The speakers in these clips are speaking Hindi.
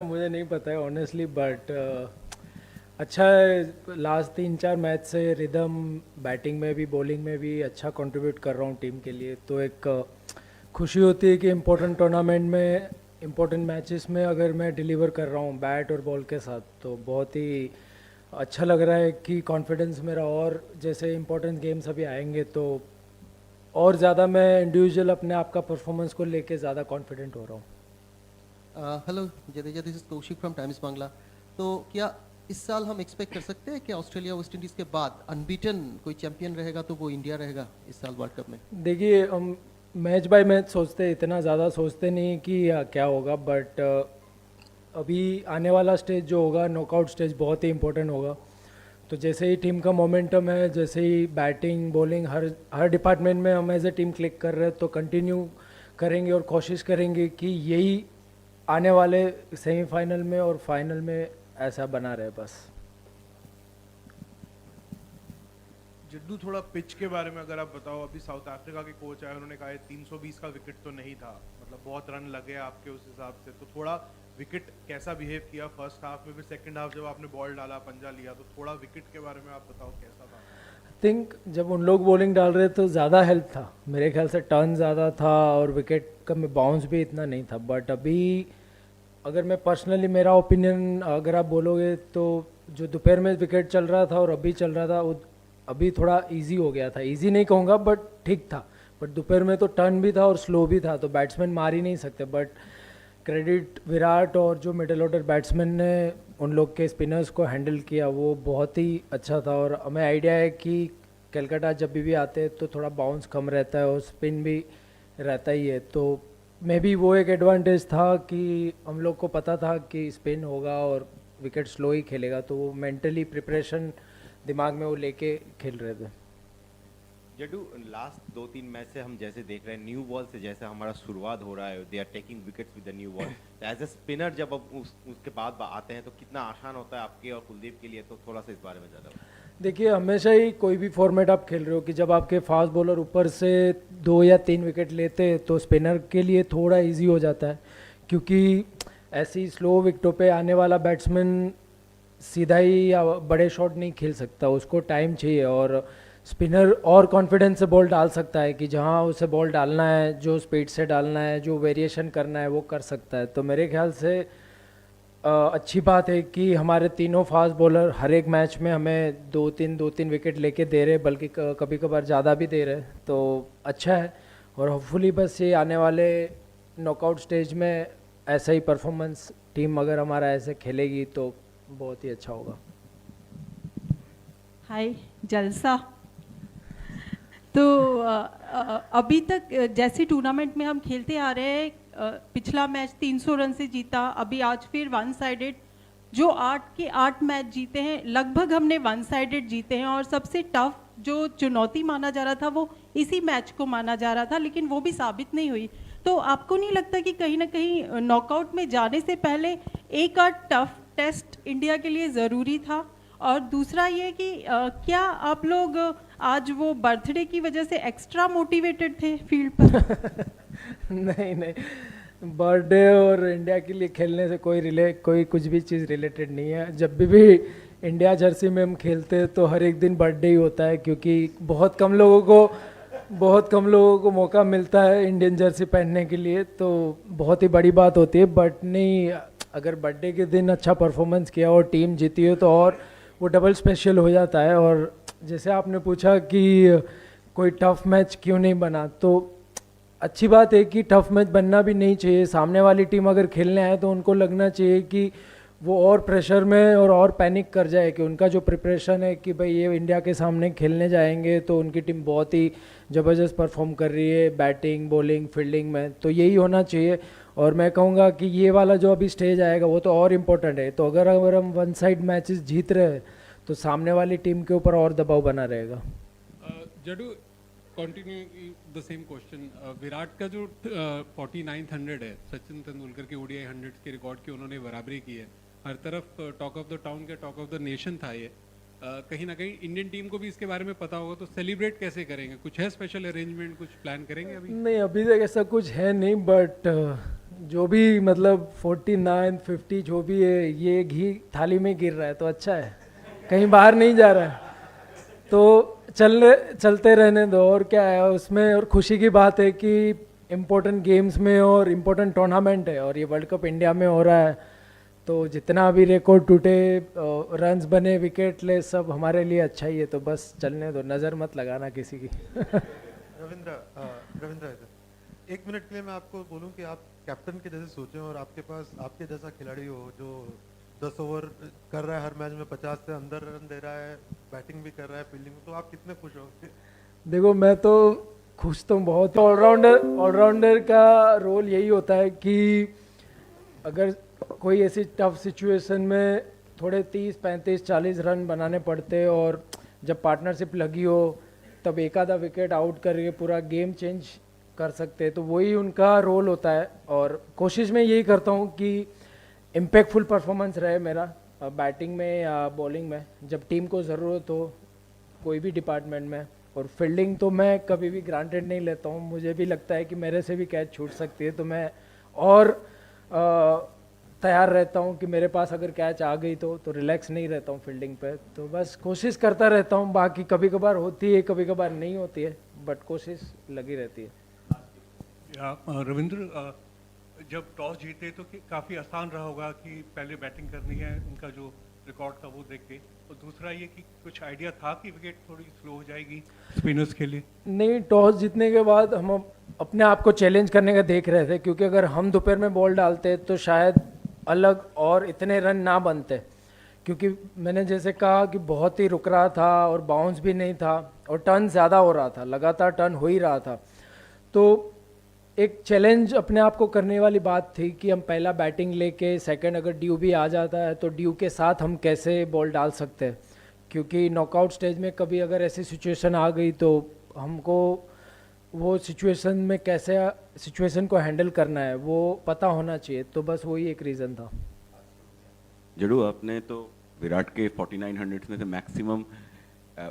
मुझे नहीं पता है ऑनेस्टली बट अच्छा है। लास्ट 3-4 मैच से रिदम बैटिंग में भी बॉलिंग में भी अच्छा कंट्रीब्यूट कर रहा हूँ टीम के लिए, तो एक खुशी होती है कि इम्पोर्टेंट टूर्नामेंट में इम्पोर्टेंट मैचेस में अगर मैं डिलीवर कर रहा हूँ बैट और बॉल के साथ, तो बहुत ही अच्छा लग रहा है कि कॉन्फिडेंस मेरा और जैसे इम्पोर्टेंट गेम्स अभी आएंगे तो और ज़्यादा मैं इंडिविजुअल अपने आप का परफॉर्मेंस को लेके ज़्यादा कॉन्फिडेंट हो रहा हूँ। Hello Jadeja, this is Kaushik from times Bangla. तो क्या इस साल हम एक्सपेक्ट कर सकते हैं कि ऑस्ट्रेलिया वेस्ट इंडीज़ के बाद अनबीटन कोई चैंपियन रहेगा तो वो इंडिया रहेगा इस साल वर्ल्ड कप में? देखिए हम मैच बाय मैच सोचते, इतना ज़्यादा सोचते नहीं कि क्या होगा, बट अभी आने वाला स्टेज जो होगा नॉकआउट स्टेज बहुत ही इम्पोर्टेंट होगा। तो जैसे ही टीम का मोमेंटम है, जैसे ही बैटिंग बॉलिंग हर हर डिपार्टमेंट में हम एज ए टीम क्लिक कर रहे हैं, तो कंटिन्यू करेंगे और कोशिश करेंगे कि यही आने वाले सेमीफाइनल में और फाइनल में ऐसा बना रहे बस। जद्दू, थोड़ा पिच के बारे में अगर आप बताओ। अभी साउथ अफ्रीका के कोच आए, उन्होंने कहा 320 का विकेट तो नहीं था, मतलब बहुत रन लगे आपके उस हिसाब से, तो थोड़ा विकेट कैसा बिहेव किया फर्स्ट हाफ में, फिर सेकंड हाफ जब आपने बॉल डाला पंजा लिया, तो थोड़ा विकेट के बारे में आप बताओ कैसा था? थिंक जब उन लोग बॉलिंग डाल रहे तो ज़्यादा हेल्प था, मेरे ख्याल से टर्न ज़्यादा था और विकेट का में बाउंस भी इतना नहीं था। बट अभी अगर मैं पर्सनली मेरा ओपिनियन अगर आप बोलोगे तो जो दोपहर में विकेट चल रहा था और अभी चल रहा था वो अभी थोड़ा इजी हो गया था। इजी नहीं कहूँगा बट ठीक था। बट दोपहर में तो टर्न भी था और स्लो भी था, तो बैट्समैन मार ही नहीं सकते। बट क्रेडिट विराट और जो मिडिल ऑर्डर बैट्समैन ने उन लोग के स्पिनर्स को हैंडल किया, वो बहुत ही अच्छा था। और हमें आइडिया है कि कलकत्ता जब भी आते हैं तो थोड़ा बाउंस कम रहता है और स्पिन भी रहता ही है, तो मे बी वो एक एडवांटेज था कि हम लोग को पता था कि स्पिन होगा और विकेट स्लो ही खेलेगा, तो वो मेंटली प्रिपरेशन दिमाग में वो लेके खेल रहे थे। जडू, लास्ट 2-3 मैच से हम जैसे देख रहे हैं न्यू बॉल से जैसे हमारा शुरुआत हो रहा है, they are taking wickets with the new ball. As a spinner जब अब उसके बाद आते हैं तो कितना आसान होता है आपके और कुलदीप के लिए, तो थोड़ा सा इस बारे में ज़्यादा। देखिए हमेशा ही कोई भी फॉर्मेट आप खेल रहे हो कि जब आपके फास्ट बॉलर ऊपर से 2 या 3 विकेट लेते हैं तो स्पिनर के लिए थोड़ा इजी हो जाता है, क्योंकि ऐसी स्लो विकेटों पे आने वाला बैट्समैन सीधा ही या बड़े शॉट नहीं खेल सकता, उसको टाइम चाहिए। और स्पिनर और कॉन्फिडेंस से बॉल डाल सकता है कि जहां उसे बॉल डालना है, जो स्पीड से डालना है, जो वेरिएशन करना है वो कर सकता है। तो मेरे ख्याल से अच्छी बात है कि हमारे तीनों फास्ट बॉलर हर एक मैच में हमें 2-3 विकेट लेके दे रहे, बल्कि कभी कभार ज़्यादा भी दे रहे, तो अच्छा है। और होपफुली बस ये आने वाले नॉकआउट स्टेज में ऐसा ही परफॉर्मेंस टीम अगर हमारा ऐसे खेलेगी तो बहुत ही अच्छा होगा। हाय जलसा। तो अभी तक जैसे टूर्नामेंट में हम खेलते आ रहे हैं, पिछला मैच 300 रन से जीता, अभी आज फिर वन साइडेड। जो 8 के 8 मैच जीते हैं लगभग हमने वन साइडेड जीते हैं, और सबसे टफ जो चुनौती माना जा रहा था वो इसी मैच को माना जा रहा था, लेकिन वो भी साबित नहीं हुई। तो आपको नहीं लगता कि कहीं ना कहीं नॉकआउट में जाने से पहले एक आध टफ टेस्ट इंडिया के लिए ज़रूरी था? और दूसरा ये कि क्या आप लोग आज वो बर्थडे की वजह से एक्स्ट्रा मोटिवेटेड थे फील्ड पर? नहीं नहीं, बर्थडे और इंडिया के लिए खेलने से कोई कुछ भी चीज़ रिलेटेड नहीं है। जब भी इंडिया जर्सी में हम खेलते हैं तो हर एक दिन बर्थडे ही होता है, क्योंकि बहुत कम लोगों को मौका मिलता है इंडियन जर्सी पहनने के लिए, तो बहुत ही बड़ी बात होती है। बट नहीं, अगर बर्थडे के दिन अच्छा परफॉर्मेंस किया और टीम जीती हो तो और वो डबल स्पेशल हो जाता है। और जैसे आपने पूछा कि कोई टफ मैच क्यों नहीं बना, तो अच्छी बात है कि टफ मैच बनना भी नहीं चाहिए। सामने वाली टीम अगर खेलने आए तो उनको लगना चाहिए कि वो और प्रेशर में और पैनिक कर जाए, कि उनका जो प्रिपरेशन है कि भाई ये इंडिया के सामने खेलने जाएंगे तो उनकी टीम बहुत ही ज़बरदस्त परफॉर्म कर रही है बैटिंग बॉलिंग फील्डिंग में, तो यही होना चाहिए। और मैं कहूँगा कि ये वाला जो अभी स्टेज आएगा वो तो और इम्पोर्टेंट है। तो अगर हम वन साइड मैचेस जीत रहे हैं तो सामने वाली टीम के ऊपर और दबाव बना रहेगा। Jaddu, continue the same question. Virat का जो 4900 है, सचिन तेंदुलकर के ओडीआई 100 के रिकॉर्ड की उन्होंने बराबरी की है। हर तरफ टॉक ऑफ द टाउन के टॉक ऑफ द नेशन था ये। कहीं ना कहीं इंडियन टीम को भी इसके बारे में पता होगा, तो सेलिब्रेट कैसे करेंगे? कुछ है स्पेशल अरेंजमेंट, कुछ प्लान करेंगे अभी? नहीं, अभी तक ऐसा कुछ है नहीं, बट जो भी मतलब 49 50 जो भी है ये घी थाली में गिर रहा है तो अच्छा है, कहीं बाहर नहीं जा रहा है तो चलते रहने दो। और क्या है उसमें, और खुशी की बात है कि इम्पोर्टेंट गेम्स में और इम्पोर्टेंट टूर्नामेंट है और ये वर्ल्ड कप इंडिया में हो रहा है, तो जितना भी रिकॉर्ड टूटे, रन्स बने, विकेट ले, सब हमारे लिए अच्छा ही है। तो बस चलने दो, नज़र मत लगाना किसी की। रविंद्र इधर। एक मिनट के लिए मैं आपको बोलूं कि आप कैप्टन के जैसे सोचें और आपके पास आपके जैसा खिलाड़ी हो जो 10 ओवर कर रहा है हर मैच में, 50 से अंदर रन दे रहा है, बैटिंग भी कर रहा है, फील्डिंग में, तो आप कितने खुश होंगे? देखो मैं तो खुश तो बहुत, ऑलराउंडर का रोल यही होता है कि अगर कोई ऐसी टफ सिचुएशन में थोड़े 30 35 40 रन बनाने पड़ते और जब पार्टनरशिप लगी हो तब एक आधा विकेट आउट करके पूरा गेम चेंज कर सकते, तो वही उनका रोल होता है। और कोशिश में यही करता हूँ कि इम्पैक्टफुल परफॉर्मेंस रहे मेरा बैटिंग में या बॉलिंग में, जब टीम को ज़रूरत हो कोई भी डिपार्टमेंट में। और फील्डिंग तो मैं कभी भी ग्रांटेड नहीं लेता हूँ, मुझे भी लगता है कि मेरे से भी कैच छूट सकती है, तो मैं और तैयार रहता हूँ कि मेरे पास अगर कैच आ गई तो रिलैक्स नहीं रहता हूँ फील्डिंग पे। तो बस कोशिश करता रहता हूँ, बाकी कभी कभार होती है कभी कभार नहीं होती है, बट कोशिश लगी रहती है। रविंद्र, जब टॉस जीते तो काफ़ी आसान रहा होगा कि पहले बैटिंग करनी है, उनका जो रिकॉर्ड था वो देख के, और दूसरा ये कि कुछ आइडिया था कि विकेट थोड़ी स्लो हो जाएगी स्पिनर्स के लिए? नहीं, टॉस जीतने के बाद हम अपने आप को चैलेंज करने का देख रहे थे, क्योंकि अगर हम दोपहर में बॉल डालते तो शायद अलग और इतने रन ना बनते, क्योंकि मैंने जैसे कहा कि बहुत ही रुक रहा था और बाउंस भी नहीं था और टर्न ज़्यादा हो रहा था, लगातार टर्न हो ही रहा था। तो एक चैलेंज अपने आप को करने वाली बात थी कि हम पहला बैटिंग लेके सेकंड अगर ड्यू भी आ जाता है तो ड्यू के साथ हम कैसे बॉल डाल सकते हैं, क्योंकि नॉकआउट स्टेज में कभी अगर ऐसी सिचुएशन आ गई तो हमको वो सिचुएशन में कैसे सिचुएशन को हैंडल करना है वो पता होना चाहिए। तो बस वही एक रीज़न था। जरूर, आपने तो विराट के 4900 में से मैक्सिमम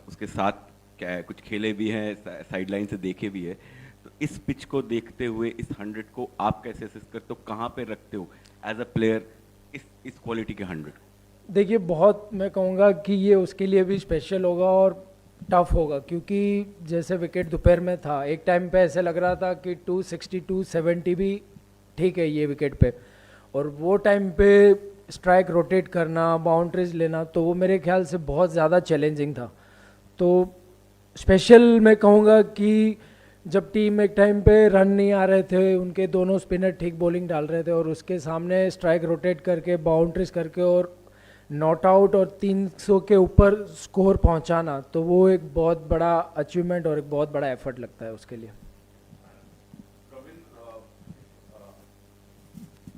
उसके साथ क्या कुछ खेले भी हैं, साइड लाइन से देखे भी है, तो इस पिच को देखते हुए इस 100 को आप कैसे असेस करते हो, कहाँ पे रखते हो एज अ प्लेयर इस क्वालिटी के 100? देखिए, बहुत मैं कहूँगा कि ये उसके लिए भी स्पेशल होगा और टफ होगा, क्योंकि जैसे विकेट दोपहर में था, एक टाइम पे ऐसे लग रहा था कि 260 270 भी ठीक है ये विकेट पे, और वो टाइम पे स्ट्राइक रोटेट करना, बाउंड्रीज लेना, तो वो मेरे ख्याल से बहुत ज़्यादा चैलेंजिंग था। तो स्पेशल मैं कहूँगा कि जब टीम एक टाइम पे रन नहीं आ रहे थे, उनके दोनों स्पिनर ठीक बॉलिंग डाल रहे थे और उसके सामने स्ट्राइक रोटेट करके बाउंड्रीज करके और नॉट आउट और 300 के ऊपर स्कोर पहुंचाना, तो वो एक बहुत बड़ा अचीवमेंट और एक बहुत बड़ा एफर्ट लगता है उसके लिए।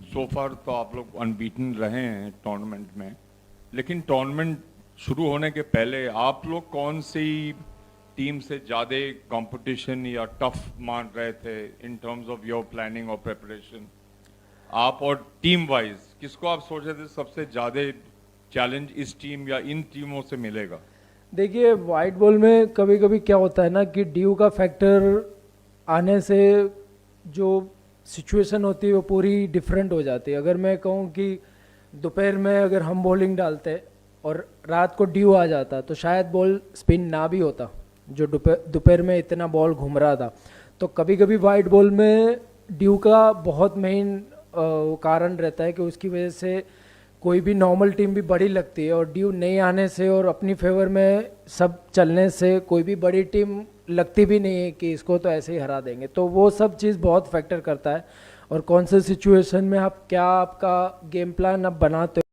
सो फार तो आप लोग अनबीटन रहे हैं टूर्नामेंट में, लेकिन टूर्नामेंट शुरू होने के पहले आप लोग कौन सी टीम से ज़्यादा कंपटीशन या टफ मान रहे थे in terms of your planning और प्रिपरेशन? आप और टीम वाइज किसको आप सोच रहे थे सबसे ज़्यादा चैलेंज इस टीम या इन टीमों से मिलेगा? देखिए, वाइट बॉल में कभी कभी क्या होता है ना कि ड्यू का फैक्टर आने से जो सिचुएशन होती है वो पूरी डिफरेंट हो जाती है। अगर मैं कहूँ कि दोपहर में अगर हम बॉलिंग डालते और रात को ड्यू आ जाता तो शायद बॉल स्पिन ना भी होता, जो दोपहर में इतना बॉल घूम रहा था। तो कभी कभी वाइट बॉल में ड्यू का बहुत मेन कारण रहता है कि उसकी वजह से कोई भी नॉर्मल टीम भी बड़ी लगती है, और ड्यू नहीं आने से और अपनी फेवर में सब चलने से कोई भी बड़ी टीम लगती भी नहीं है कि इसको तो ऐसे ही हरा देंगे। तो वो सब चीज़ बहुत फैक्टर करता है, और कौन से सिचुएशन में आप क्या आपका गेम प्लान अब बनाते हो।